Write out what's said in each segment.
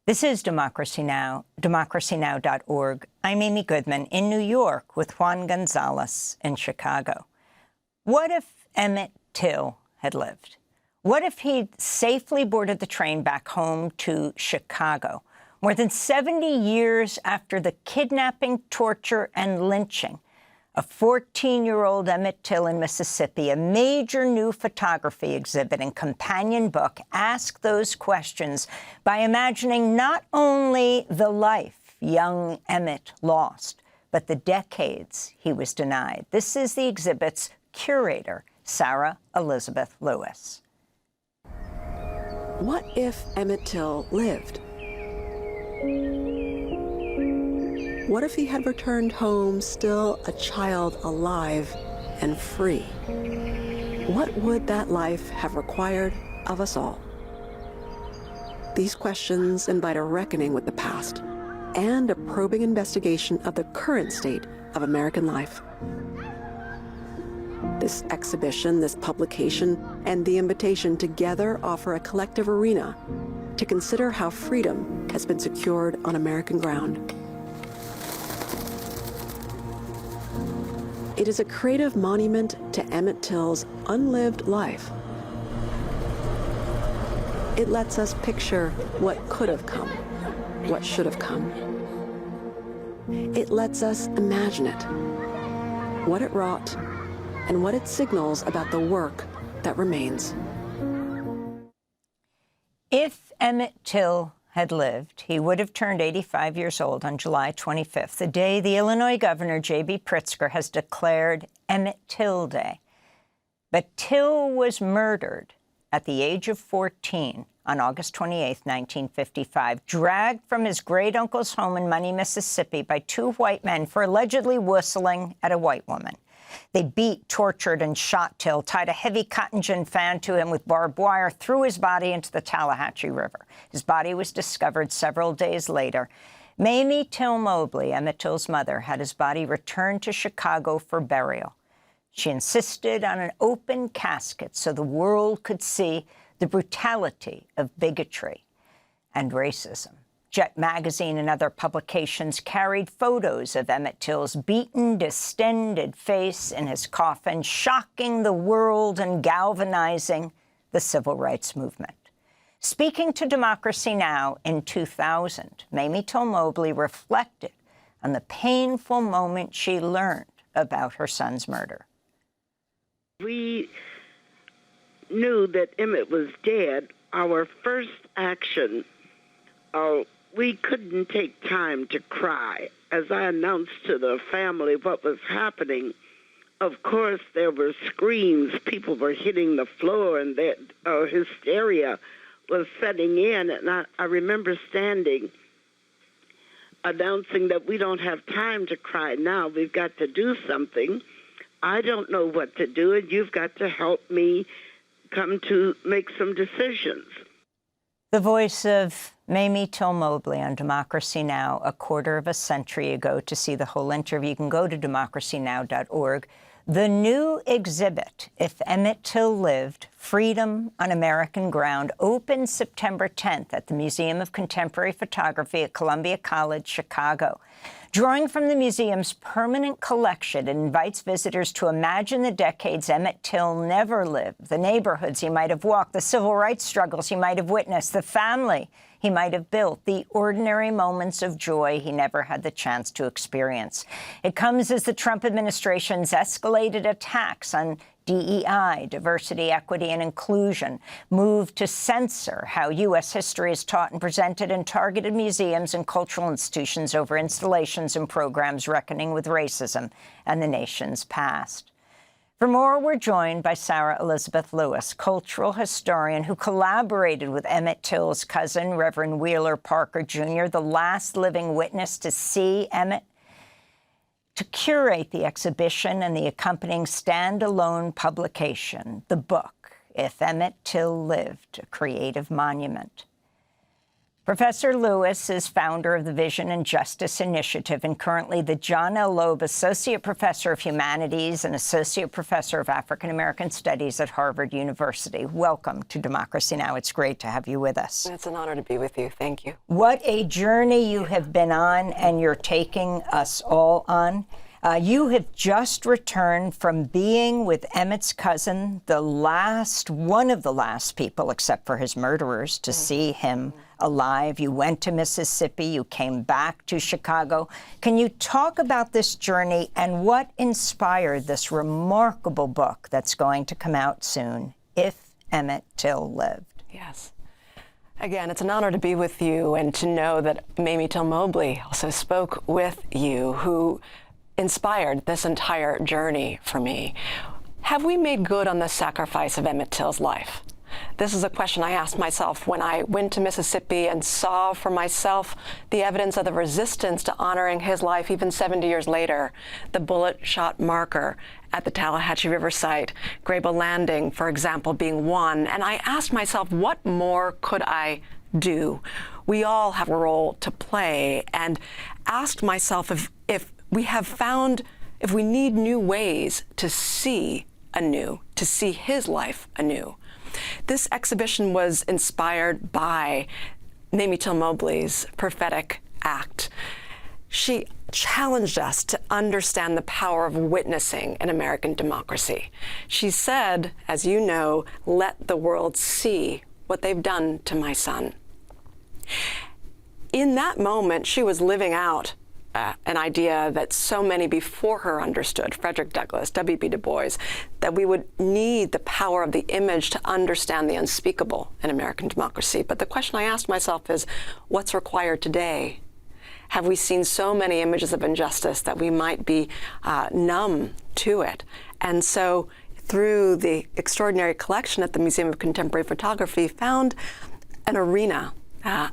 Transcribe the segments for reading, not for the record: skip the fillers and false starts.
This is Democracy Now!, democracynow.org. I'm Amy Goodman in New York with Juan Gonzalez in Chicago. What if Emmett Till had lived? What if he'd safely boarded the train back home to Chicago, more than 70 years after the kidnapping, torture, and lynching of 14-year-old Emmett Till in Mississippi? A major new photography exhibit and companion book ask those questions by imagining not only the life young Emmett lost, but the decades he was denied. This is the exhibit's curator, Sarah Elizabeth Lewis. What if Emmett Till lived? What if he had returned home still a child alive and free? What would that life have required of us all? These questions invite a reckoning with the past and a probing investigation of the current state of American life. This exhibition, this publication, and the invitation together offer a collective arena to consider how freedom has been secured on American ground. It is a creative monument to Emmett Till's unlived life. It lets us picture what could have come, what should have come. It lets us imagine it, what it wrought, and what it signals about the work that remains. If Emmett Till had lived, he would have turned 85 years old on July 25th, the day the Illinois governor, J.B. Pritzker, has declared Emmett Till Day. But Till was murdered at the age of 14 on August 28, 1955, dragged from his great-uncle's home in Money, Mississippi by two white men for allegedly whistling at a white woman. They beat, tortured, and shot Till, tied a heavy cotton gin fan to him with barbed wire, threw his body into the Tallahatchie River. His body was discovered several days later. Mamie Till Mobley, Emmett Till's mother, had his body returned to Chicago for burial. She insisted on an open casket so the world could see the brutality of bigotry and racism. Jet magazine and other publications carried photos of Emmett Till's beaten, distended face in his coffin, shocking the world and galvanizing the civil rights movement. Speaking to Democracy Now! In 2000, Mamie Till Mobley reflected on the painful moment she learned about her son's murder. We knew that Emmett was dead. Our first action, we couldn't take time to cry. As I announced to the family what was happening, of course there were screams, people were hitting the floor, and that hysteria was setting in. And I remember standing, announcing that we don't have time to cry now, we've got to do something. I don't know what to do, and you've got to help me come to make some decisions. The voice of Mamie Till Mobley on Democracy Now! A quarter of a century ago. To see the whole interview, you can go to democracynow.org. The new exhibit, If Emmett Till Lived, Freedom on American Ground, opens September 10th at the Museum of Contemporary Photography at Columbia College, Chicago. Drawing from the museum's permanent collection, it invites visitors to imagine the decades Emmett Till never lived, the neighborhoods he might have walked, the civil rights struggles he might have witnessed, the family he might have built, the ordinary moments of joy he never had the chance to experience. It comes as the Trump administration's escalated attacks on DEI, diversity, equity, and inclusion, moved to censor how U.S. history is taught and presented in targeted museums and cultural institutions over installations and programs reckoning with racism and the nation's past. For more, we're joined by Sarah Elizabeth Lewis, cultural historian who collaborated with Emmett Till's cousin, Reverend Wheeler Parker Jr., the last living witness to see Emmett, to curate the exhibition and the accompanying standalone publication, the book, If Emmett Till Lived, a Creative Monument. Professor Lewis is founder of the Vision and Justice Initiative and currently the John L. Loeb Associate Professor of Humanities and Associate Professor of African American Studies at Harvard University. Welcome to Democracy Now! It's great to have you with us. It's an honor to be with you. Thank you. What a journey you have been on, and you're taking us all on. You have just returned from being with Emmett's cousin, one of the last people, except for his murderers, to see him alive. You went to Mississippi. You came back to Chicago. Can you talk about this journey and what inspired this remarkable book that's going to come out soon, If Emmett Till Lived? Yes. Again, it's an honor to be with you and to know that Mamie Till Mobley also spoke with you, who inspired this entire journey for me. Have we made good on the sacrifice of Emmett Till's life? This is a question I asked myself when I went to Mississippi and saw for myself the evidence of the resistance to honoring his life even 70 years later. The bullet shot marker at the Tallahatchie River site, Grable Landing, for example, being one. And I asked myself, what more could I do? We all have a role to play, and asked myself if we need new ways to see anew, to see his life anew. This exhibition was inspired by Mamie Till Mobley's prophetic act. She challenged us to understand the power of witnessing in American democracy. She said, as you know, let the world see what they've done to my son. In that moment, she was living out an idea that so many before her understood, Frederick Douglass, W.B. Du Bois, that we would need the power of the image to understand the unspeakable in American democracy. But the question I asked myself is, what's required today? Have we seen so many images of injustice that we might be numb to it? And so through the extraordinary collection at the Museum of Contemporary Photography, found an arena,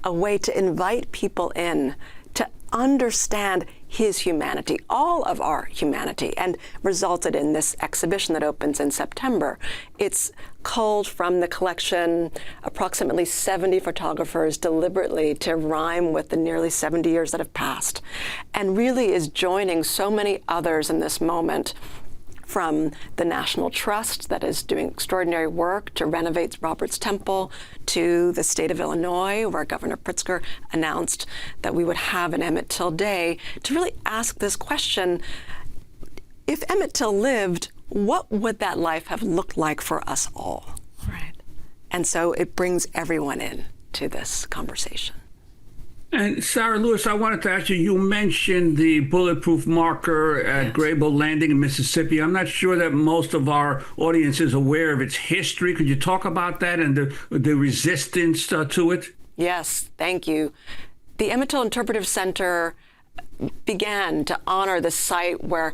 a way to invite people in to understand his humanity, all of our humanity, and resulted in this exhibition that opens in September. It's culled from the collection approximately 70 photographers deliberately to rhyme with the nearly 70 years that have passed, and really is joining so many others in this moment, from the National Trust that is doing extraordinary work to renovate Roberts Temple, to the state of Illinois, where Governor Pritzker announced that we would have an Emmett Till Day, to really ask this question: if Emmett Till lived, what would that life have looked like for us all? Right. And so it brings everyone in to this conversation. And Sarah Lewis, I wanted to ask you, you mentioned the bulletproof marker at Grable Landing in Mississippi. I'm not sure that most of our audience is aware of its history. Could you talk about that and the resistance to it? Yes, thank you. The Emmett Till Interpretive Center began to honor the site where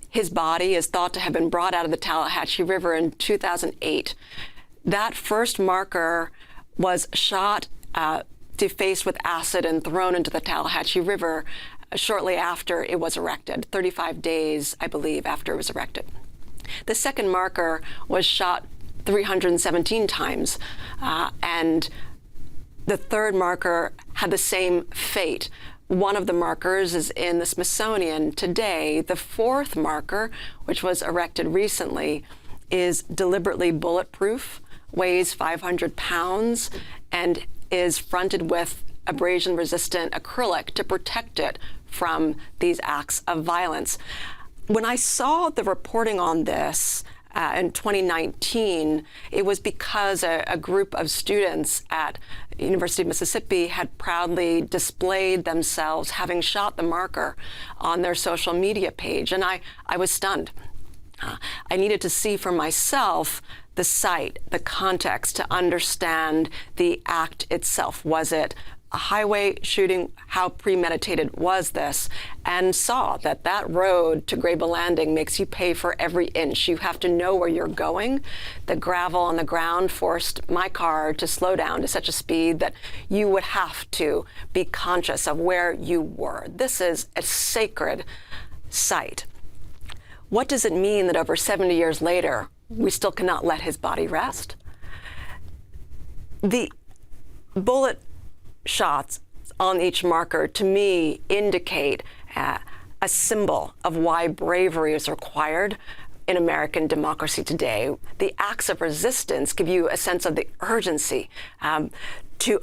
his body is thought to have been brought out of the Tallahatchie River in 2008. That first marker was shot defaced with acid and thrown into the Tallahatchie River shortly after it was erected, 35 days, I believe, after it was erected. The second marker was shot 317 times, and the third marker had the same fate. One of the markers is in the Smithsonian today. The fourth marker, which was erected recently, is deliberately bulletproof, weighs 500 pounds, and is fronted with abrasion-resistant acrylic to protect it from these acts of violence. When I saw the reporting on this in 2019, it was because a group of students at University of Mississippi had proudly displayed themselves having shot the marker on their social media page, and I was stunned. I needed to see for myself the site, the context, to understand the act itself. Was it a highway shooting? How premeditated was this? And saw that that road to Grable Landing makes you pay for every inch. You have to know where you're going. The gravel on the ground forced my car to slow down to such a speed that you would have to be conscious of where you were. This is a sacred site. What does it mean that over 70 years later, we still cannot let his body rest? The bullet shots on each marker, to me, indicate a symbol of why bravery is required in American democracy today. The acts of resistance give you a sense of the urgency to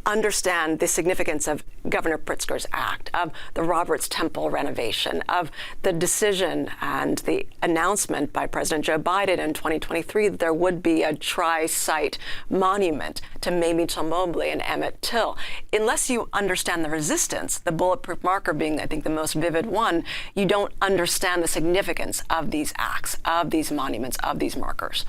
understand the significance of Governor Pritzker's act, of the Roberts Temple renovation, of the decision and the announcement by President Joe Biden in 2023 that there would be a tri-site monument to Mamie Till Mobley and Emmett Till. Unless you understand the resistance, the bulletproof marker being, I think, the most vivid one, you don't understand the significance of these acts, of these monuments, of these markers.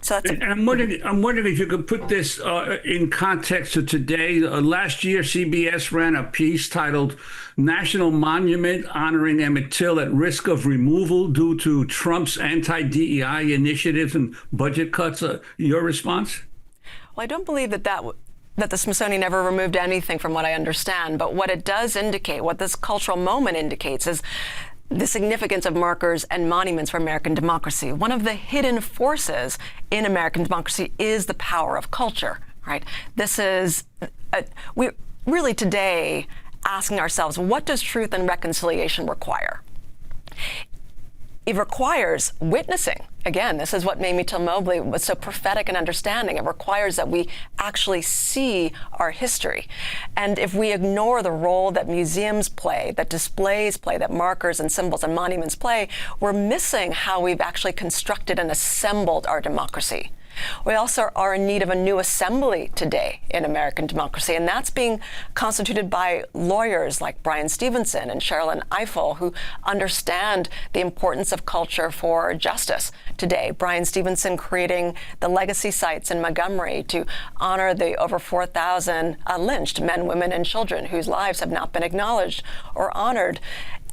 So that's and I'm wondering if you could put this in context of today. Last year, CBS ran a piece titled "National Monument Honoring Emmett Till at Risk of Removal Due to Trump's Anti-DEI Initiatives and Budget Cuts." Your response? Well, I don't believe that the Smithsonian ever removed anything, from what I understand. But what it does indicate, what this cultural moment indicates, is the significance of markers and monuments for American democracy. One of the hidden forces in American democracy is the power of culture, right? This is, we're really today asking ourselves, what does truth and reconciliation require? It requires witnessing. Again, this is what Mamie Till Mobley was so prophetic in understanding. It requires that we actually see our history. And if we ignore the role that museums play, that displays play, that markers and symbols and monuments play, we're missing how we've actually constructed and assembled our democracy. We also are in need of a new assembly today in American democracy, and that's being constituted by lawyers like Brian Stevenson and Sherilyn Ifill, who understand the importance of culture for justice today. Brian Stevenson creating the legacy sites in Montgomery to honor the over 4,000 lynched men, women, and children whose lives have not been acknowledged or honored,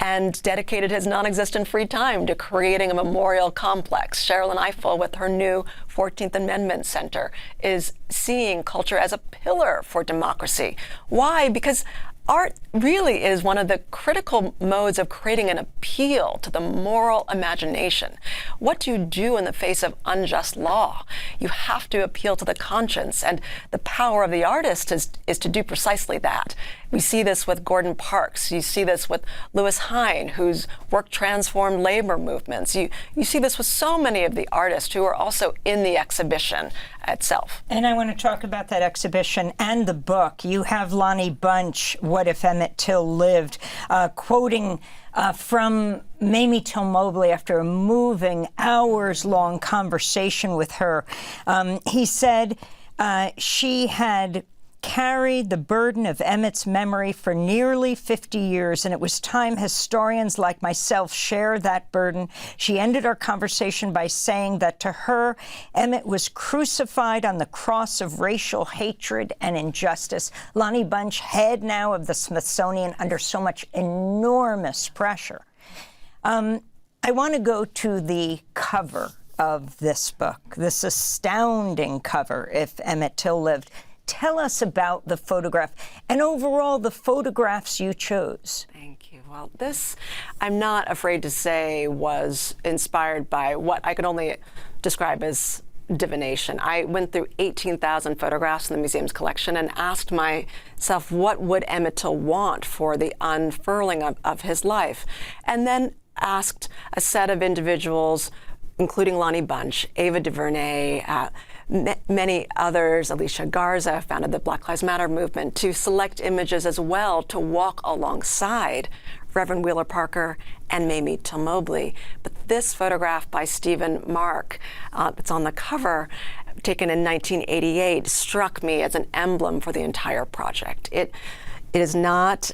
and dedicated his non-existent free time to creating a memorial complex. Sherilyn Ifill, with her new 14th Amendment Center, is seeing culture as a pillar for democracy. Why? Because art really is one of the critical modes of creating an appeal to the moral imagination. What do you do in the face of unjust law? You have to appeal to the conscience, and the power of the artist is to do precisely that. We see this with Gordon Parks. You see this with Lewis Hine, whose work transformed labor movements. You see this with so many of the artists who are also in the exhibition itself. And I want to talk about that exhibition and the book. You have Lonnie Bunch, What If Emmett Till Lived, quoting from Mamie Till Mobley after a moving, hours-long conversation with her. He said she had carried the burden of Emmett's memory for nearly 50 years, and it was time historians like myself share that burden. She ended our conversation by saying that to her, Emmett was crucified on the cross of racial hatred and injustice. Lonnie Bunch, head now of the Smithsonian, under so much enormous pressure. I want to go to the cover of this book, this astounding cover, If Emmett Till Lived. Tell us about the photograph and overall the photographs you chose. Thank you. Well, this, I'm not afraid to say, was inspired by what I could only describe as divination. I went through 18,000 photographs in the museum's collection and asked myself, what would Emmett Till want for the unfurling of his life? And then asked a set of individuals, including Lonnie Bunch, Ava DuVernay, many others, Alicia Garza, founded the Black Lives Matter movement, to select images as well to walk alongside Reverend Wheeler Parker and Mamie Till Mobley. But this photograph by Stephen Mark, that's on the cover, taken in 1988, struck me as an emblem for the entire project. It is not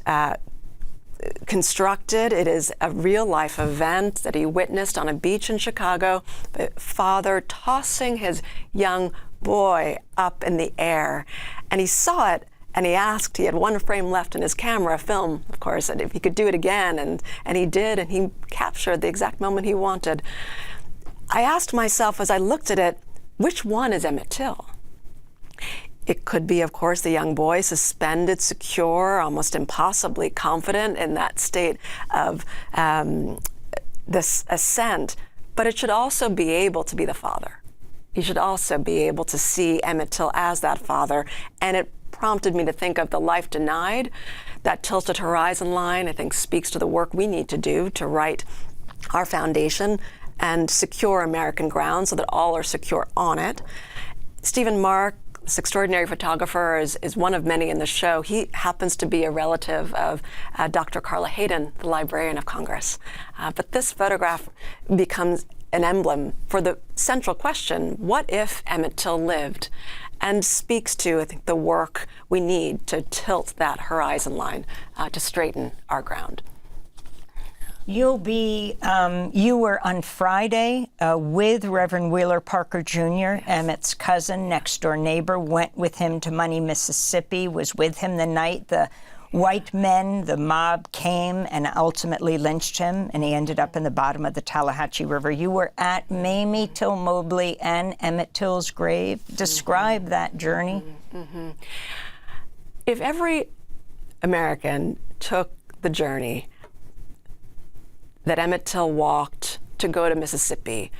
constructed. It is a real-life event that he witnessed on a beach in Chicago, the father tossing his young boy up in the air. And he saw it, and he asked, he had one frame left in his camera film, of course, and if he could do it again, and he did, and he captured the exact moment he wanted. I asked myself as I looked at it, which one is Emmett Till? It could be, of course, the young boy, suspended, secure, almost impossibly confident in that state of this ascent. But it should also be able to be the father. You should also be able to see Emmett Till as that father. And it prompted me to think of the life denied. That tilted horizon line, I think, speaks to the work we need to do to write our foundation and secure American ground so that all are secure on it. Stephen Mark, this extraordinary photographer, is one of many in the show. He happens to be a relative of Dr. Carla Hayden, the Librarian of Congress. But this photograph becomes an emblem for the central question, what if Emmett Till lived? And speaks to, I think, the work we need to tilt that horizon line to straighten our ground. You were on Friday with Reverend Wheeler Parker Jr., Emmett's cousin, next door neighbor, went with him to Money, Mississippi, was with him the night the white men, the mob, came and ultimately lynched him, and he ended up in the bottom of the Tallahatchie River. You were at Mamie Till Mobley and Emmett Till's grave. Describe that journey. Mm-hmm. If every American took the journey that Emmett Till walked to go to Mississippi,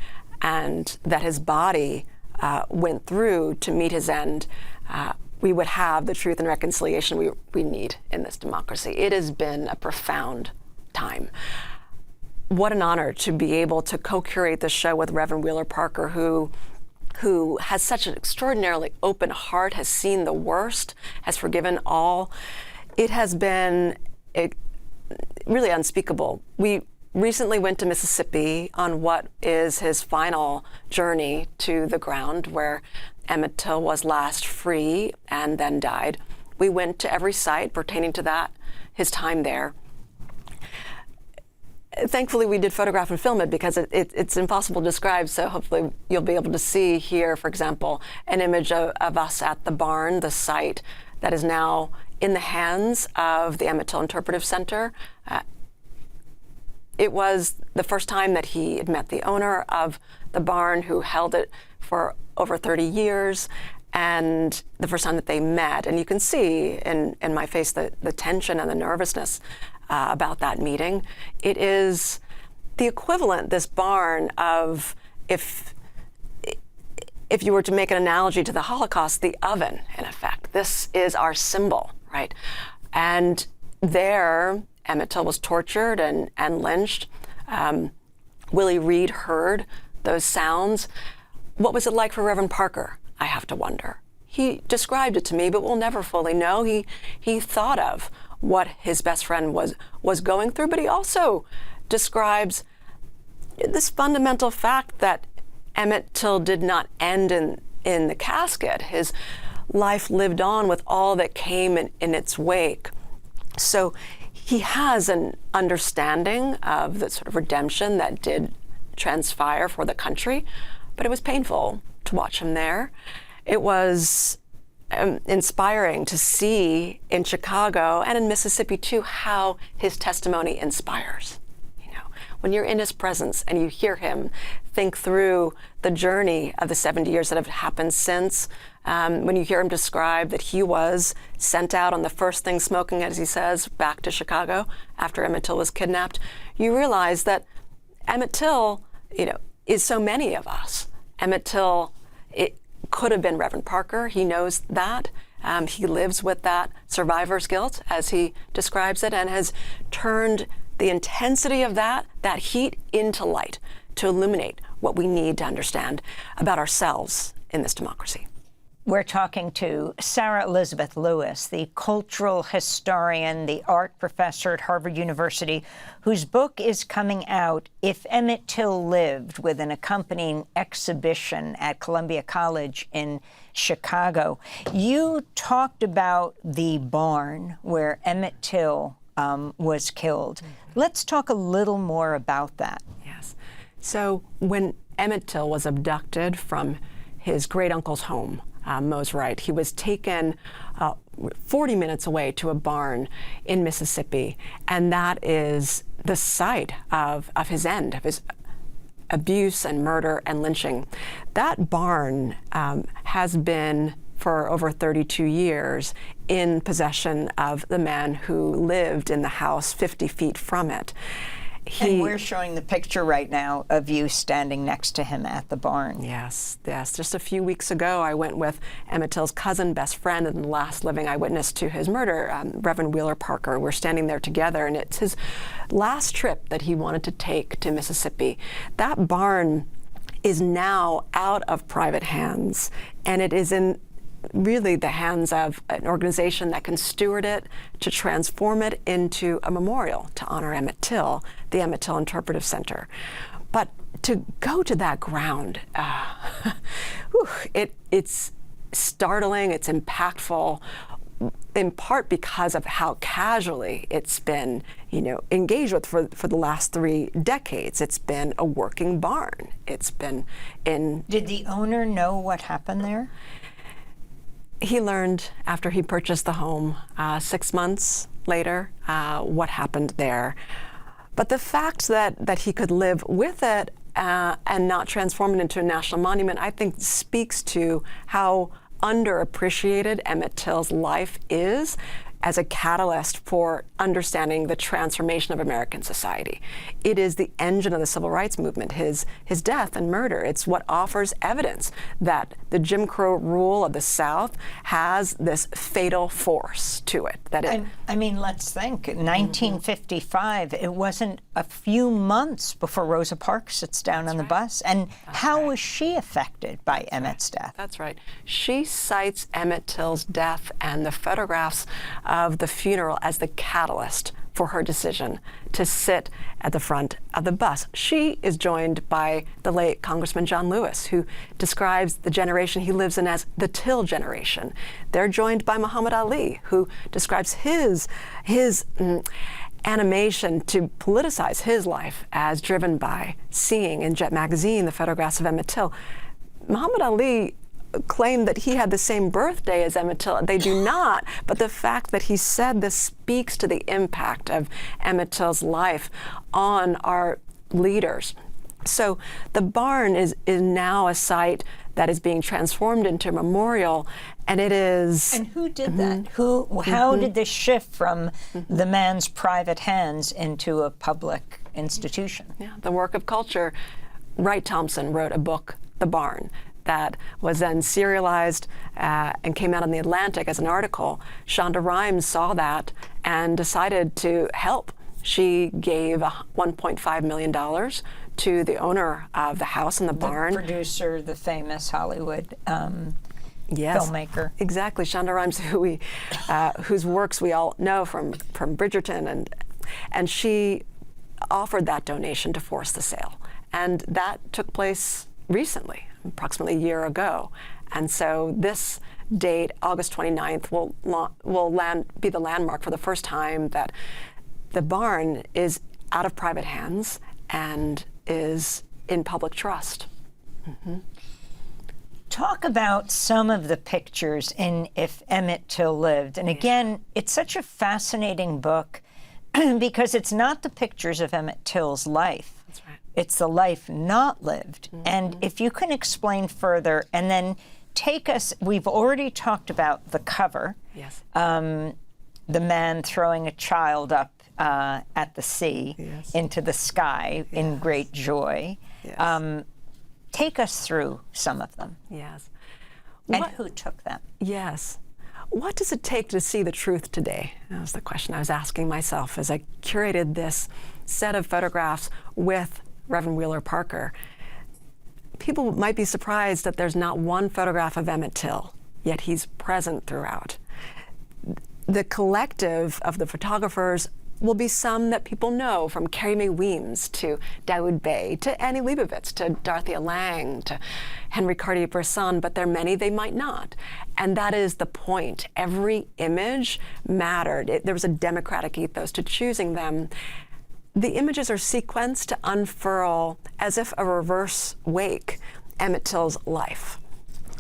and that his body went through to meet his end, we would have the truth and reconciliation we need in this democracy. It has been a profound time. What an honor to be able to co-curate the show with Reverend Wheeler Parker, who has such an extraordinarily open heart, has seen the worst, has forgiven all. It has been really unspeakable. We recently went to Mississippi on what is his final journey to the ground where Emmett Till was last free and then died. We went to every site pertaining to that, his time there. Thankfully, we did photograph and film it because it's impossible to describe, so hopefully you'll be able to see here, for example, an image of us at the barn, the site that is now in the hands of the Emmett Till Interpretive Center. It was the first time that he had met the owner of the barn, who held it for over 30 years, and the first time that they met. And you can see in my face the tension and the nervousness about that meeting. It is the equivalent, this barn, of if you were to make an analogy to the Holocaust, the oven, in effect. This is our symbol, right? And there, Emmett Till was tortured and lynched. Willie Reed heard those sounds. What was it like for Reverend Parker? I have to wonder. He described it to me, but we'll never fully know. He thought of what his best friend was going through, but he also describes this fundamental fact that Emmett Till did not end in the casket. His life lived on with all that came in its wake. So he has an understanding of the sort of redemption that did transpire for the country, but it was painful to watch him there. It was inspiring to see in Chicago and in Mississippi too how his testimony inspires. You know, when you're in his presence and you hear him think through the journey of the 70 years that have happened since, when you hear him describe that he was sent out on the first thing smoking, as he says, back to Chicago after Emmett Till was kidnapped, you realize that Emmett Till, is so many of us. Emmett Till, it could have been Reverend Parker. He knows that. He lives with that survivor's guilt, as he describes it, and has turned the intensity of that heat into light to illuminate what we need to understand about ourselves in this democracy. We're talking to Sarah Elizabeth Lewis, the cultural historian, the art professor at Harvard University, whose book is coming out, If Emmett Till Lived, with an accompanying exhibition at Columbia College in Chicago. You talked about the barn where Emmett Till was killed. Mm-hmm. Let's talk a little more about that. Yes. So when Emmett Till was abducted from his great-uncle's home, Mose Wright, he was taken 40 minutes away to a barn in Mississippi, and that is the site of his end, of his abuse and murder and lynching. That barn has been, for over 32 years, in possession of the man who lived in the house 50 feet from it. And we're showing the picture right now of you standing next to him at the barn. Yes. Just a few weeks ago, I went with Emmett Till's cousin, best friend, and the last living eyewitness to his murder, Reverend Wheeler Parker. We're standing there together, and it's his last trip that he wanted to take to Mississippi. That barn is now out of private hands, and it is in really the hands of an organization that can steward it to transform it into a memorial to honor Emmett Till, the Emmett Till Interpretive Center. But to go to that ground, it's startling, it's impactful, in part because of how casually it's been, engaged with for the last 3 decades. It's been a working barn. It's been in... Did the owner know what happened there? He learned after he purchased the home 6 months later what happened there. But the fact that he could live with it and not transform it into a national monument, I think speaks to how underappreciated Emmett Till's life is as a catalyst for understanding the transformation of American society. It is the engine of the civil rights movement, his death and murder. It's what offers evidence that the Jim Crow rule of the South has this fatal force to it. I mean, let's think. In 1955, it wasn't a few months before Rosa Parks sits down on the bus. And how was she affected by Emmett's death? That's right. She cites Emmett Till's death and the photographs of the funeral as the catalyst for her decision to sit at the front of the bus. She is joined by the late Congressman John Lewis, who describes the generation he lives in as the Till generation. They're joined by Muhammad Ali, who describes his animation to politicize his life as driven by seeing in Jet magazine the photographs of Emmett Till. Muhammad Ali claim that he had the same birthday as Emmett Till. They do not, but the fact that he said this speaks to the impact of Emmett Till's life on our leaders. So the barn is now a site that is being transformed into a memorial, and it is... And who did that? How did this shift from the man's private hands into a public institution? Yeah, the work of culture. Wright Thompson wrote a book, The Barn, that was then serialized and came out in The Atlantic as an article. Shonda Rhimes saw that and decided to help. She gave $1.5 million to the owner of the house and the barn. The producer, the famous Hollywood filmmaker. Exactly, Shonda Rhimes, whose works we all know from Bridgerton, and she offered that donation to force the sale. And that took place recently, approximately a year ago. And so this date, August 29th, will be the landmark for the first time that the barn is out of private hands and is in public trust. Talk about some of the pictures in If Emmett Till Lived. And again, it's such a fascinating book because it's not the pictures of Emmett Till's life. That's right. It's the life not lived. And if you can explain further and then take us, we've already talked about the cover. Yes. The man throwing a child up at the sea into the sky in great joy. Yes. Take us through some of them. Yes. And who took them? Yes. What does it take to see the truth today? That was the question I was asking myself as I curated this set of photographs with Reverend Wheeler Parker. People might be surprised that there's not one photograph of Emmett Till, yet he's present throughout. The collective of the photographers will be some that people know, from Carrie Mae Weems to Dawood Bey to Annie Leibovitz to Dorothea Lange to Henry Cartier-Bresson, but there are many they might not. And that is the point. Every image mattered. There was a democratic ethos to choosing them. The images are sequenced to unfurl, as if a reverse wake, Emmett Till's life.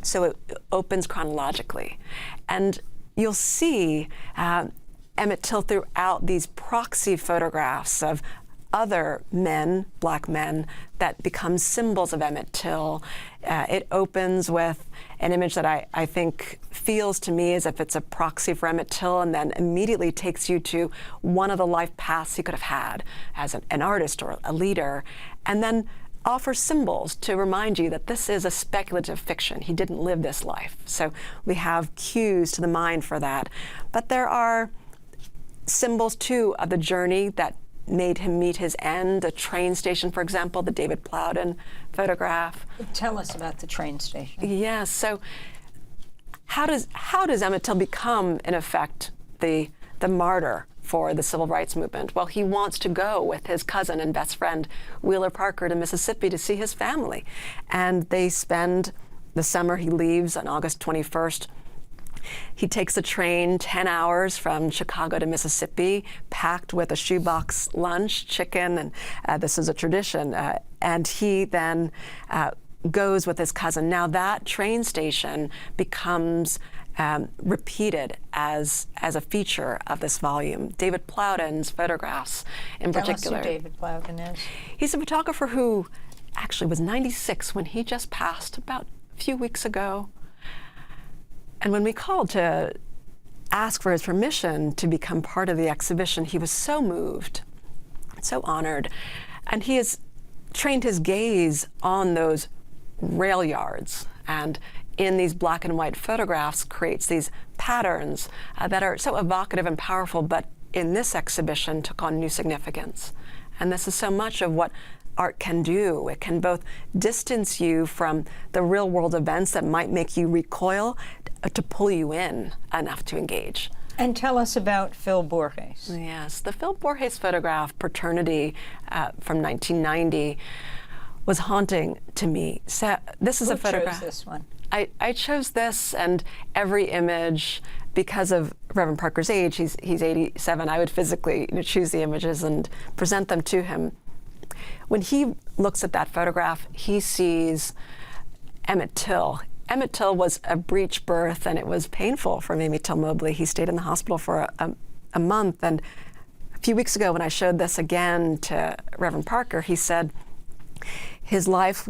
So it opens chronologically. And you'll see Emmett Till throughout these proxy photographs of other men, black men, that become symbols of Emmett Till. It opens with an image that I think feels to me as if it's a proxy for Emmett Till, and then immediately takes you to one of the life paths he could have had as an artist or a leader, and then offers symbols to remind you that this is a speculative fiction. He didn't live this life. So we have cues to the mind for that. But there are symbols, too, of the journey that made him meet his end. The train station, for example, the David Plowden photograph. Tell us about the train station. Yes. So how does Emmett Till become, in effect, the martyr for the civil rights movement? Well, he wants to go with his cousin and best friend, Wheeler Parker, to Mississippi to see his family. And they spend the summer. He leaves on August 21st. He takes a train 10 hours from Chicago to Mississippi, packed with a shoebox lunch, chicken, and this is a tradition. And he then goes with his cousin. Now that train station becomes repeated as a feature of this volume. David Plowden's photographs in particular. Tell us who David Plowden is. He's a photographer who actually was 96 when he just passed about a few weeks ago. And when we called to ask for his permission to become part of the exhibition, he was so moved, so honored. And he has trained his gaze on those rail yards, and in these black and white photographs creates these patterns that are so evocative and powerful, but in this exhibition took on new significance. And this is so much of what art can do. It can both distance you from the real world events that might make you recoil to pull you in enough to engage. And tell us about Phil Borges. Yes, the Phil Borges photograph, Paternity, from 1990, was haunting to me. So this is a photograph. Who chose this one? I chose this and every image because of Reverend Parker's age. He's 87. I would physically choose the images and present them to him. When he looks at that photograph, he sees Emmett Till. Emmett Till was a breech birth, and it was painful for Mamie Till Mobley. He stayed in the hospital for a month, and a few weeks ago when I showed this again to Reverend Parker, he said his life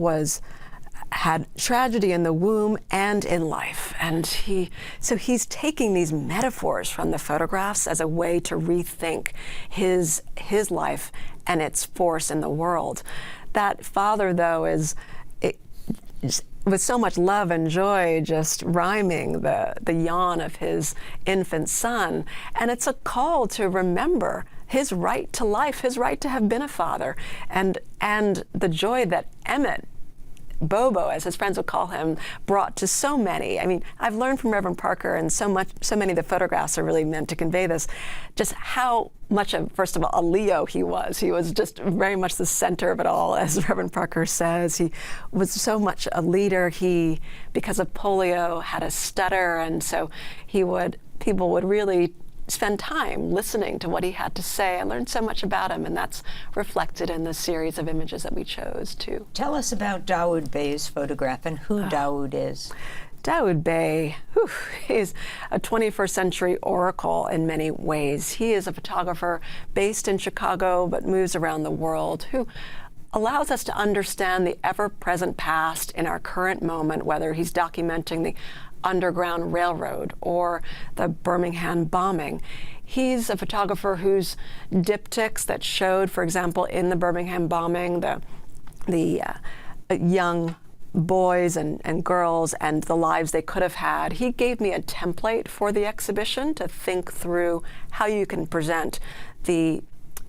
had tragedy in the womb and in life. And he's taking these metaphors from the photographs as a way to rethink his life and its force in the world. That father, though, with so much love and joy, just rhyming the yawn of his infant son. And it's a call to remember his right to life, his right to have been a father, and the joy that Emmett, Bobo, as his friends would call him, brought to so many. I mean, I've learned from Reverend Parker, and so many of the photographs are really meant to convey this, just how much of, first of all, a Leo he was. He was just very much the center of it all, as Reverend Parker says. He was so much a leader. He, because of polio, had a stutter, and so people would really spend time listening to what he had to say. I learned so much about him, and that's reflected in the series of images that we chose, too. Tell us about Dawood Bey's photograph and who Dawood is. Dawood Bey, is a 21st century oracle in many ways. He is a photographer based in Chicago but moves around the world, who allows us to understand the ever-present past in our current moment, whether he's documenting the Underground Railroad or the Birmingham bombing. He's a photographer whose diptychs that showed, for example, in the Birmingham bombing, the young boys and girls and the lives they could have had. He gave me a template for the exhibition to think through how you can present the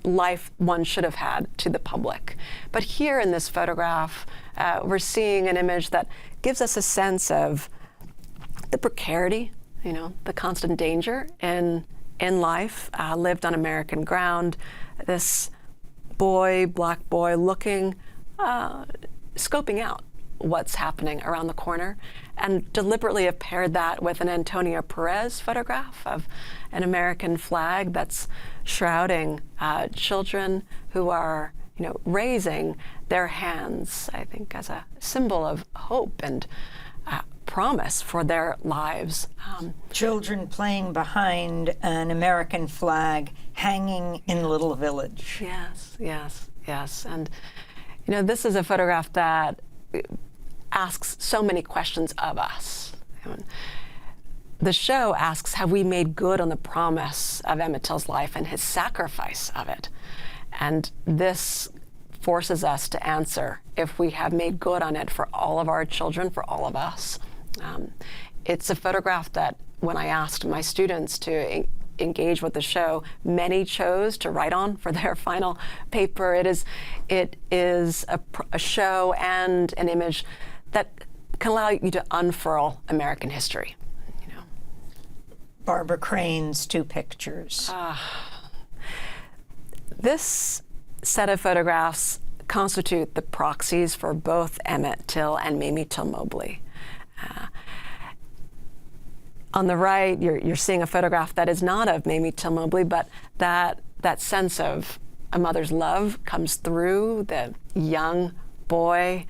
life one should have had to the public. But here in this photograph, we're seeing an image that gives us a sense of the precarity, the constant danger in life, lived on American ground. This black boy, looking, scoping out what's happening around the corner, and deliberately have paired that with an Antonio Perez photograph of an American flag that's shrouding children who are, raising their hands, I think, as a symbol of hope and promise for their lives. Children playing behind an American flag hanging in a little village. Yes, yes, yes. And, you know, this is a photograph that asks so many questions of us. The show asks, have we made good on the promise of Emmett Till's life and his sacrifice of it? And this forces us to answer if we have made good on it for all of our children, for all of us. It's a photograph that when I asked my students to engage with the show, many chose to write on for their final paper. It is a show and an image that can allow you to unfurl American history. You know, Barbara Crane's two pictures. This set of photographs constitute the proxies for both Emmett Till and Mamie Till Mobley. On the right, you're seeing a photograph that is not of Mamie Till Mobley, but that sense of a mother's love comes through the young boy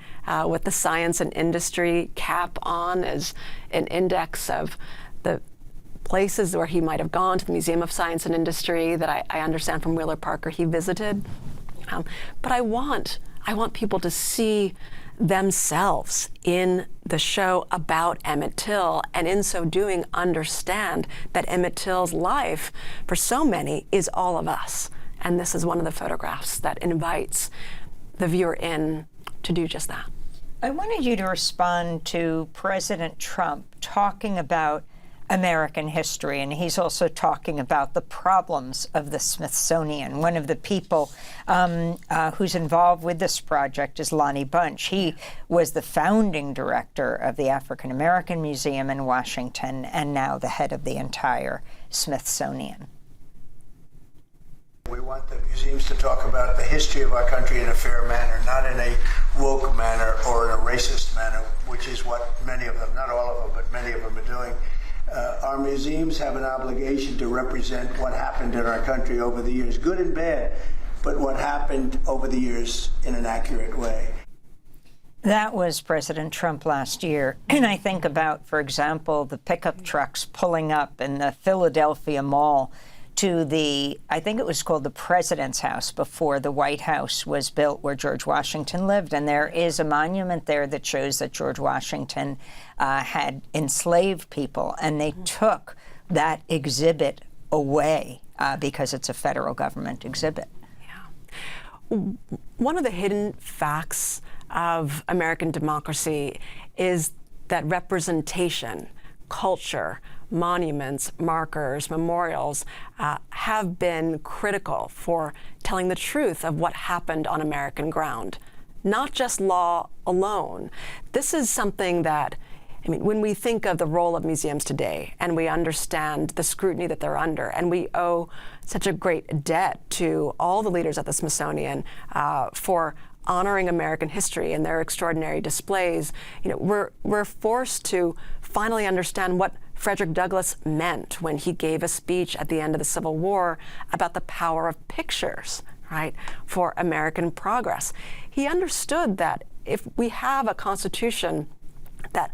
with the science and industry cap on as an index of the places where he might have gone, to the Museum of Science and Industry that I understand from Wheeler Parker he visited. But I want people to see themselves in the show about Emmett Till, and in so doing understand that Emmett Till's life, for so many, is all of us. And this is one of the photographs that invites the viewer in to do just that. I wanted you to respond to President Trump talking about American history, and he's also talking about the problems of the Smithsonian. One of the people who's involved with this project is Lonnie Bunch. He was the founding director of the African American Museum in Washington and now the head of the entire Smithsonian. We want the museums to talk about the history of our country in a fair manner, not in a woke manner or in a racist manner, which is what many of them, not all of them, but many of them are doing. Our museums have an obligation to represent what happened in our country over the years, good and bad, but what happened over the years in an accurate way. That was President Trump last year. And I think about, for example, the pickup trucks pulling up in the Philadelphia Mall to I think it was called the President's House before the White House was built, where George Washington lived. And there is a monument there that shows that George Washington had enslaved people, and they took that exhibit away because it's a federal government exhibit. Yeah. One of the hidden facts of American democracy is that representation, culture, monuments, markers, memorials have been critical for telling the truth of what happened on American ground, not just law alone. This is something that, I mean, when we think of the role of museums today and we understand the scrutiny that they're under, and we owe such a great debt to all the leaders at the Smithsonian for honoring American history and their extraordinary displays, you know, we're forced to finally understand what Frederick Douglass meant when he gave a speech at the end of the Civil War about the power of pictures, right, for American progress. He understood that if we have a Constitution that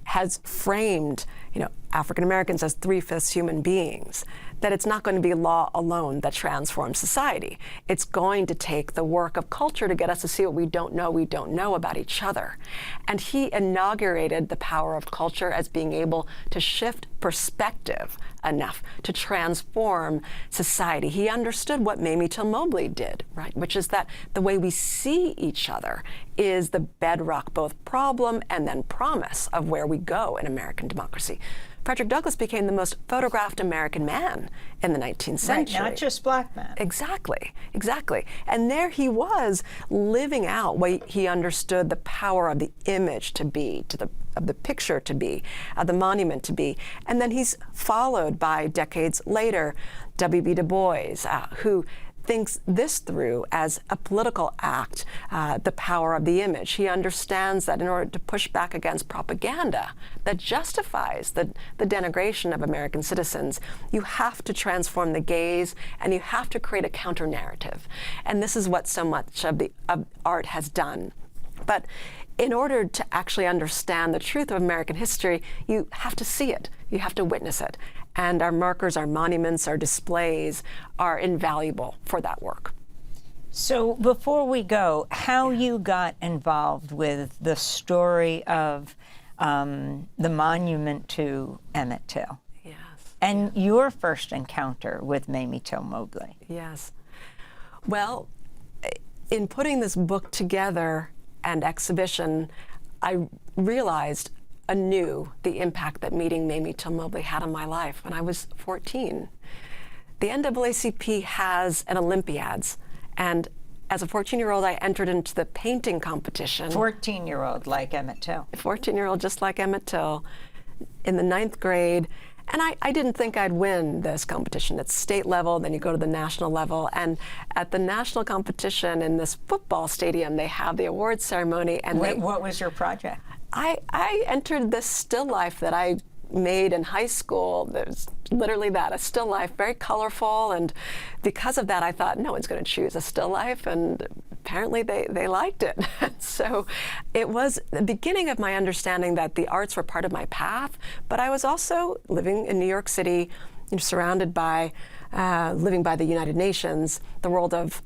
has framed, you know, African Americans as 3/5 human beings, that it's not going to be law alone that transforms society. It's going to take the work of culture to get us to see what we don't know about each other. And he inaugurated the power of culture as being able to shift perspective enough to transform society. He understood what Mamie Till Mobley did, right? Which is that the way we see each other is the bedrock, both problem and then promise of where we go in American democracy. Frederick Douglass became the most photographed American man in the 19th century. Right, not just black men. Exactly, exactly. And there he was living out what he understood the power of the image to be, of the picture to be, of the monument to be. And then he's followed by, decades later, W.B. Du Bois, who thinks this through as a political act, the power of the image. He understands that in order to push back against propaganda that justifies the denigration of American citizens, you have to transform the gaze and you have to create a counter-narrative. And this is what so much of art has done But in order to actually understand the truth of American history, you have to see it. You have to witness it. And our markers, our monuments, our displays are invaluable for that work. So before we go, how you got involved with the story of the monument to Emmett Till? Yes. And your first encounter with Mamie Till Mobley? Yes. Well, in putting this book together and exhibition, I realized anew the impact that meeting Mamie Till Mobley had on my life when I was 14. The NAACP has an Olympiads, and as a 14-year-old, I entered into the painting competition. 14-year-old like Emmett Till. 14-year-old just like Emmett Till in the 9th grade. And I didn't think I'd win this competition. It's state level, then you go to the national level. And at the national competition in this football stadium, they have the awards ceremony. And What was your project? I entered this still life that I made in high school. There's literally that, a still life, very colorful. And because of that, I thought, no one's going to choose a still life. And apparently they liked it. So it was the beginning of my understanding that the arts were part of my path. But I was also living in New York City, surrounded by, living by the United Nations, the world of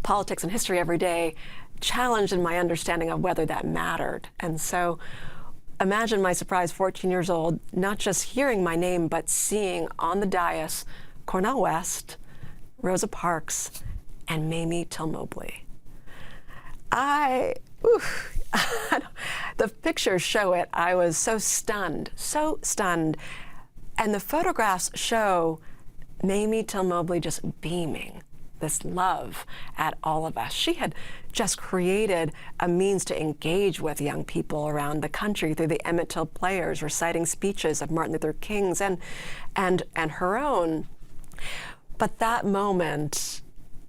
politics and history every day, challenged in my understanding of whether that mattered. And so imagine my surprise, 14 years old, not just hearing my name, but seeing on the dais Cornel West, Rosa Parks, and Mamie Till Mobley. The pictures show it. I was so stunned. And the photographs show Mamie Till Mobley just beaming this love at all of us. She had just created a means to engage with young people around the country through the Emmett Till players reciting speeches of Martin Luther King's and her own. But that moment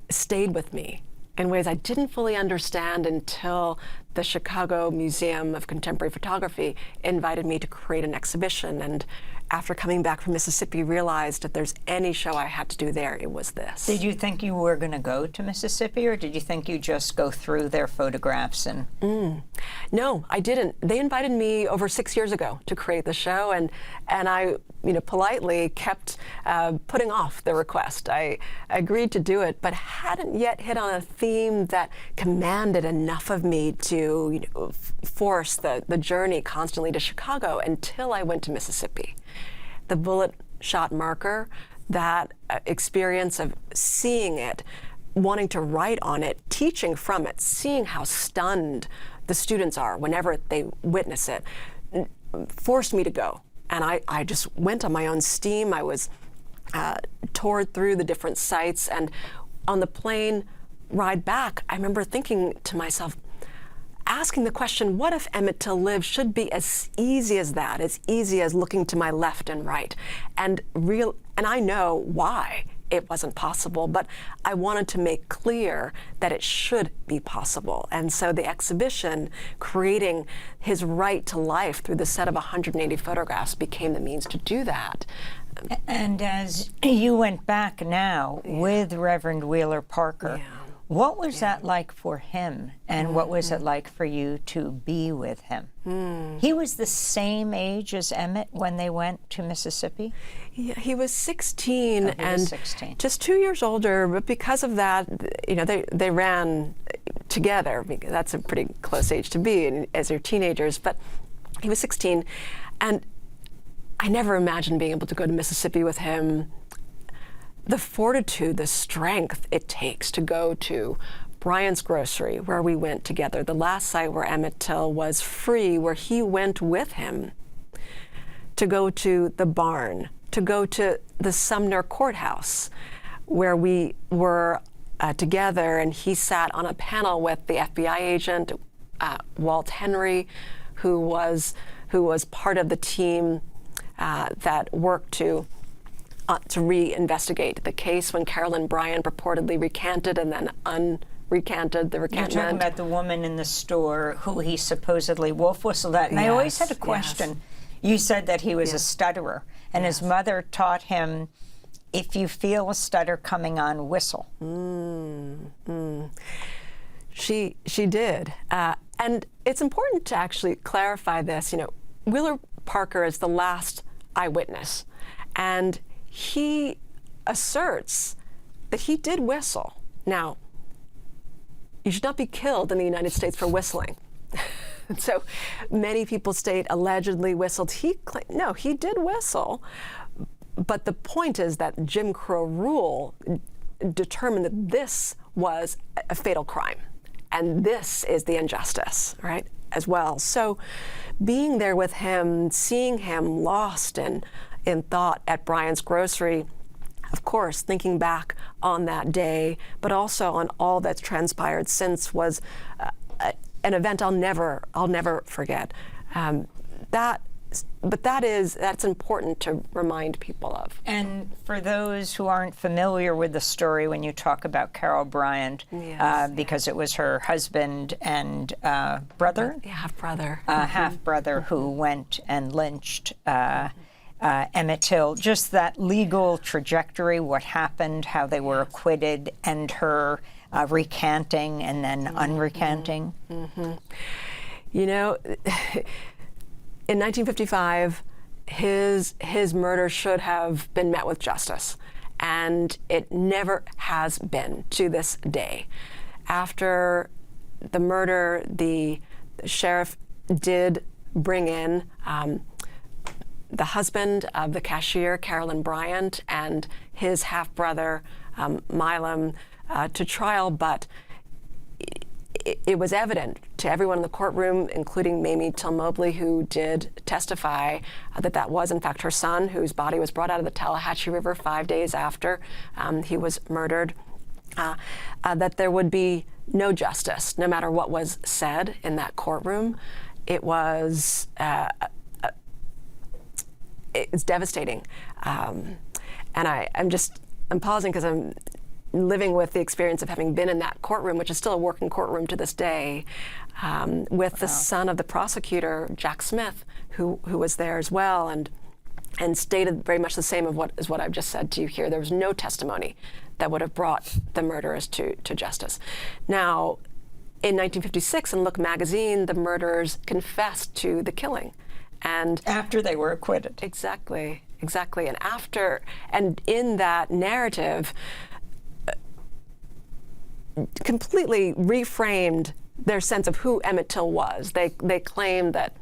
stayed with me in ways I didn't fully understand until the Chicago Museum of Contemporary Photography invited me to create an exhibition. And after coming back from Mississippi, realized if there's any show I had to do there, it was this. Did you think you were going to go to Mississippi, or did you think you'd just go through their photographs and... No, I didn't. They invited me over 6 years ago to create the show, and I, politely kept putting off the request. I agreed to do it, but hadn't yet hit on a theme that commanded enough of me to force the journey constantly to Chicago until I went to Mississippi. The bullet shot marker, that experience of seeing it, wanting to write on it, teaching from it, seeing how stunned the students are whenever they witness it, forced me to go. And I just went on my own steam. I was toured through the different sites, and on the plane ride back, I remember thinking to myself, asking the question, what if Emmett Till Lived should be as easy as that, as easy as looking to my left and right? And I know why it wasn't possible, but I wanted to make clear that it should be possible. And so the exhibition, creating his right to life through the set of 180 photographs, became the means to do that. And as you went back now with Reverend Wheeler Parker, what was that like for him, and what was it like for you to be with him? He was the same age as Emmett when they went to Mississippi? Yeah, he was 16, and 16. Just 2 years older, but because of that, they ran together. That's a pretty close age to be as they're teenagers, but he was 16, and I never imagined being able to go to Mississippi with him. The fortitude, the strength it takes to go to Bryant's Grocery, where we went together, the last site where Emmett Till was free, where he went with him, to go to the barn, to go to the Sumner Courthouse, where we were together, and he sat on a panel with the FBI agent, Walt Henry, who was part of the team that worked to reinvestigate the case when Carolyn Bryant purportedly recanted and then unrecanted the recantment. You're talking about the woman in the store who he supposedly wolf whistled at. And I always had a question. Yes. You said that he was a stutterer, and his mother taught him, if you feel a stutter coming on, whistle. She did. And it's important to actually clarify this. You know, Wheeler Parker is the last eyewitness, and he asserts that he did whistle. Now, you should not be killed in the United States for whistling. So many people state allegedly whistled. No, he did whistle. But the point is that Jim Crow rule determined that this was a fatal crime. And this is the injustice, right, as well. So being there with him, seeing him lost in thought at Bryant's Grocery, of course, thinking back on that day, but also on all that's transpired since, was an event I'll never forget. That's important to remind people of. And for those who aren't familiar with the story, when you talk about Carol Bryant, because it was her husband and brother? Half-brother. Half-brother who went and lynched Emmett Till. Just that legal trajectory, what happened, how they were acquitted, and her recanting and then unrecanting. You know, in 1955, his murder should have been met with justice, and it never has been to this day. After the murder, the sheriff did bring in the husband of the cashier, Carolyn Bryant, and his half-brother, Milam, to trial, but it was evident to everyone in the courtroom, including Mamie Till Mobley, who did testify, that was in fact her son, whose body was brought out of the Tallahatchie River 5 days after he was murdered, that there would be no justice, no matter what was said in that courtroom. It was it's devastating, and I'm pausing because I'm living with the experience of having been in that courtroom, which is still a working courtroom to this day, with the son of the prosecutor, Jack Smith, who was there as well, and stated very much the same as what I've just said to you here. There was no testimony that would have brought the murderers to justice. Now, in 1956, in Look magazine, the murderers confessed to the killing, and after they were acquitted. Exactly, and in that narrative, completely reframed their sense of who Emmett Till was. They claimed that,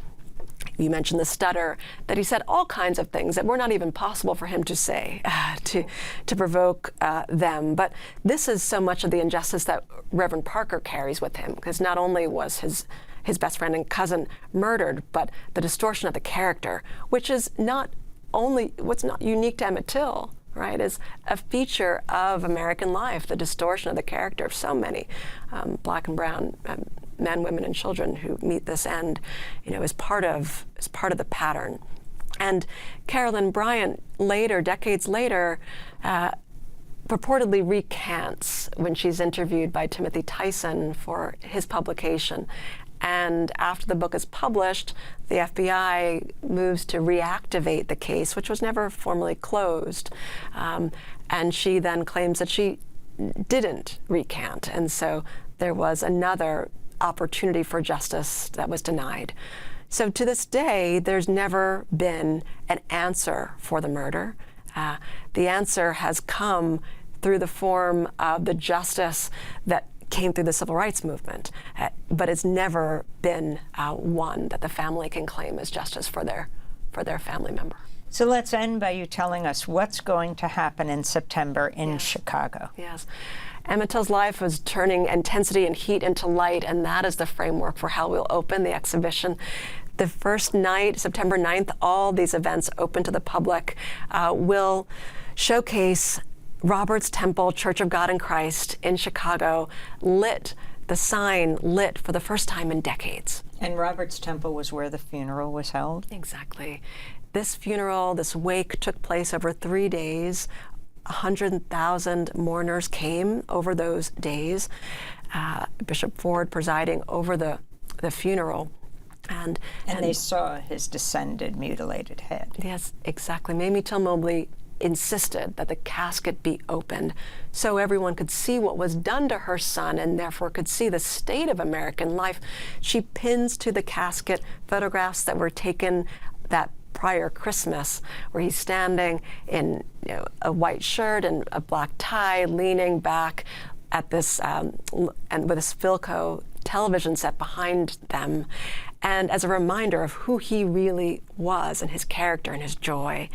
you mentioned the stutter, that he said all kinds of things that were not even possible for him to say to provoke them. But this is so much of the injustice that Reverend Parker carries with him, because not only was his best friend and cousin murdered, but the distortion of the character, which is not only what's not unique to Emmett Till, right, is a feature of American life, the distortion of the character of so many black and brown men, women, and children who meet this end, is part of the pattern. And Carolyn Bryant later, decades later, purportedly recants when she's interviewed by Timothy Tyson for his publication. And after the book is published, the FBI moves to reactivate the case, which was never formally closed. And she then claims that she didn't recant. And so there was another opportunity for justice that was denied. So to this day, there's never been an answer for the murder. The answer has come through the form of the justice that came through the civil rights movement, but it's never been one that the family can claim as justice for their family member. So let's end by you telling us what's going to happen in September in Chicago. Yes. Emmett Till's life was turning intensity and heat into light, and that is the framework for how we'll open the exhibition. The first night, September 9th, all these events open to the public will showcase Robert's Temple Church of God in Christ in Chicago, the sign lit for the first time in decades. And Robert's Temple was where the funeral was held? Exactly. This funeral, this wake, took place over 3 days. 100,000 mourners came over those days. Bishop Ford presiding over the funeral. And they saw his descended, mutilated head. Yes, exactly. Mamie Till Mobley insisted that the casket be opened so everyone could see what was done to her son and therefore could see the state of American life. She pins to the casket photographs that were taken that prior Christmas, where he's standing in a white shirt and a black tie, leaning back at this, and with this Philco television set behind them, and as a reminder of who he really was and his character and his joy.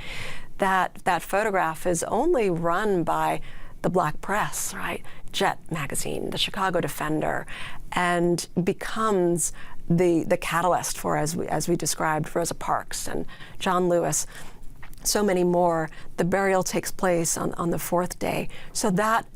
That photograph is only run by the black press, right? Jet magazine, the Chicago Defender, and becomes the catalyst for, as we described, Rosa Parks and John Lewis, so many more. The burial takes place on the fourth day. So that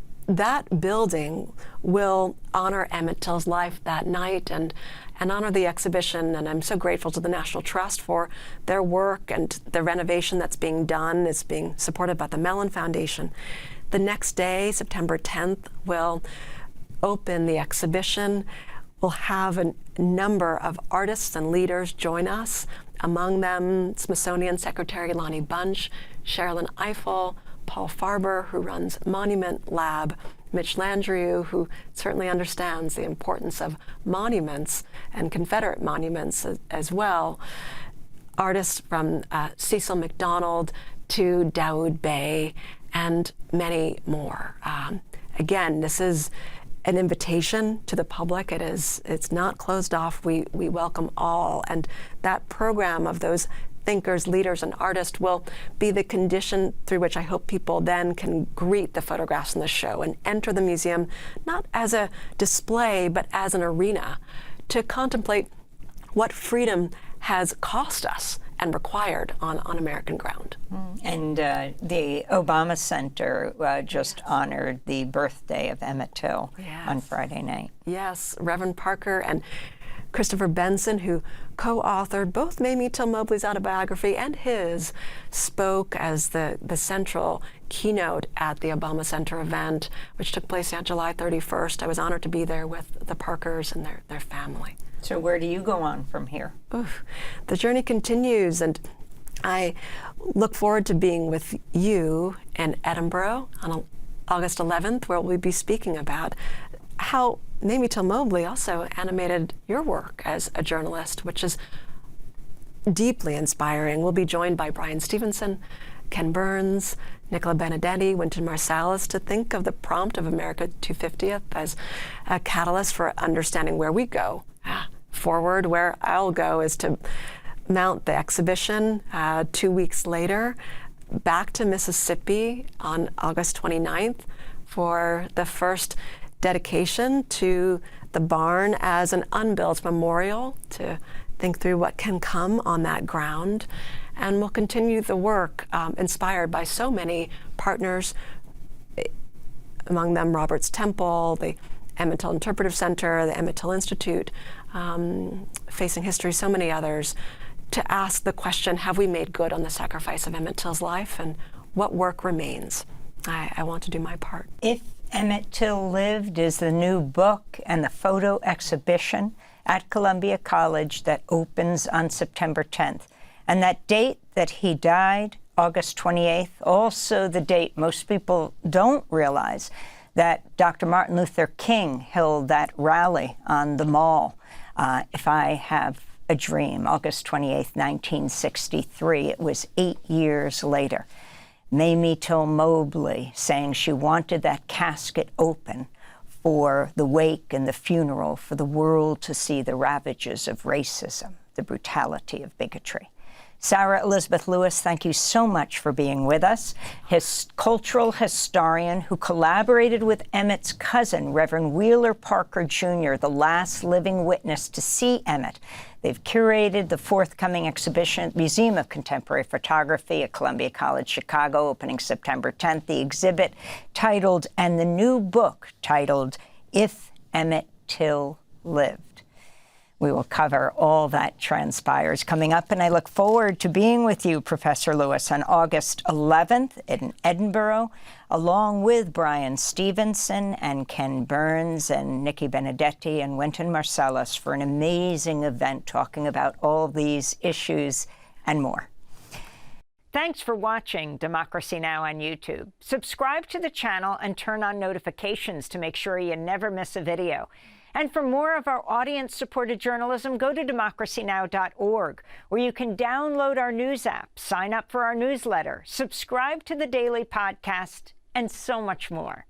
building will honor Emmett Till's life that night and honor the exhibition. And I'm so grateful to the National Trust for their work and the renovation that's being done. It's being supported by the Mellon Foundation. The next day, September 10th, we'll open the exhibition. We'll have a number of artists and leaders join us, among them Smithsonian Secretary Lonnie Bunch, Sherilyn Ifill, Paul Farber, who runs Monument Lab, Mitch Landrieu, who certainly understands the importance of monuments and Confederate monuments as well. Artists from Cecil McDonald to Daoud Bey, and many more. Again, this is an invitation to the public. It's not closed off. We welcome all, and that program of those thinkers, leaders, and artists will be the condition through which I hope people then can greet the photographs in the show and enter the museum not as a display but as an arena to contemplate what freedom has cost us and required on American ground. And the Obama Center just honored the birthday of Emmett Till on Friday night. Yes, Reverend Parker and Christopher Benson, who co-authored both Mamie Till Mobley's autobiography and his, spoke as the central keynote at the Obama Center event, which took place on July 31st. I was honored to be there with the Parkers and their family. So where do you go on from here? Oof. The journey continues, and I look forward to being with you in Edinburgh on August 11th, where we'll be speaking about how Mamie Till Mobley also animated your work as a journalist, which is deeply inspiring. We'll be joined by Brian Stevenson, Ken Burns, Nicola Benedetti, Wynton Marsalis, to think of the prompt of America 250th as a catalyst for understanding where we go forward. Where I'll go is to mount the exhibition 2 weeks later, back to Mississippi on August 29th for the first dedication to the barn as an unbuilt memorial, to think through what can come on that ground. And we'll continue the work inspired by so many partners, among them Roberts Temple, the Emmett Till Interpretive Center, the Emmett Till Institute, Facing History, so many others, to ask the question, have we made good on the sacrifice of Emmett Till's life, and what work remains? I want to do my part. If Emmett Till Lived is the new book and the photo exhibition at Columbia College that opens on September 10th. And that date that he died, August 28th, also the date most people don't realize that Dr. Martin Luther King held that rally on the Mall, If I Have a Dream, August 28th, 1963. It was 8 years later. Mamie Till Mobley saying she wanted that casket open for the wake and the funeral, for the world to see the ravages of racism, the brutality of bigotry. Sarah Elizabeth Lewis, thank you so much for being with us. Cultural historian who collaborated with Emmett's cousin, Reverend Wheeler Parker Jr., the last living witness to see Emmett. They've curated the forthcoming exhibition at the Museum of Contemporary Photography at Columbia College Chicago, opening September 10th. The exhibit titled, and the new book titled, If Emmett Till Lived. We will cover all that transpires coming up, and I look forward to being with you, Professor Lewis, on August 11th in Edinburgh, along with Brian Stevenson and Ken Burns and Nikki Benedetti and Wynton Marsalis for an amazing event talking about all these issues and more. Thanks for watching Democracy Now! On YouTube. Subscribe to the channel and turn on notifications to make sure you never miss a video. And for more of our audience-supported journalism, go to democracynow.org, where you can download our news app, sign up for our newsletter, subscribe to the daily podcast, and so much more.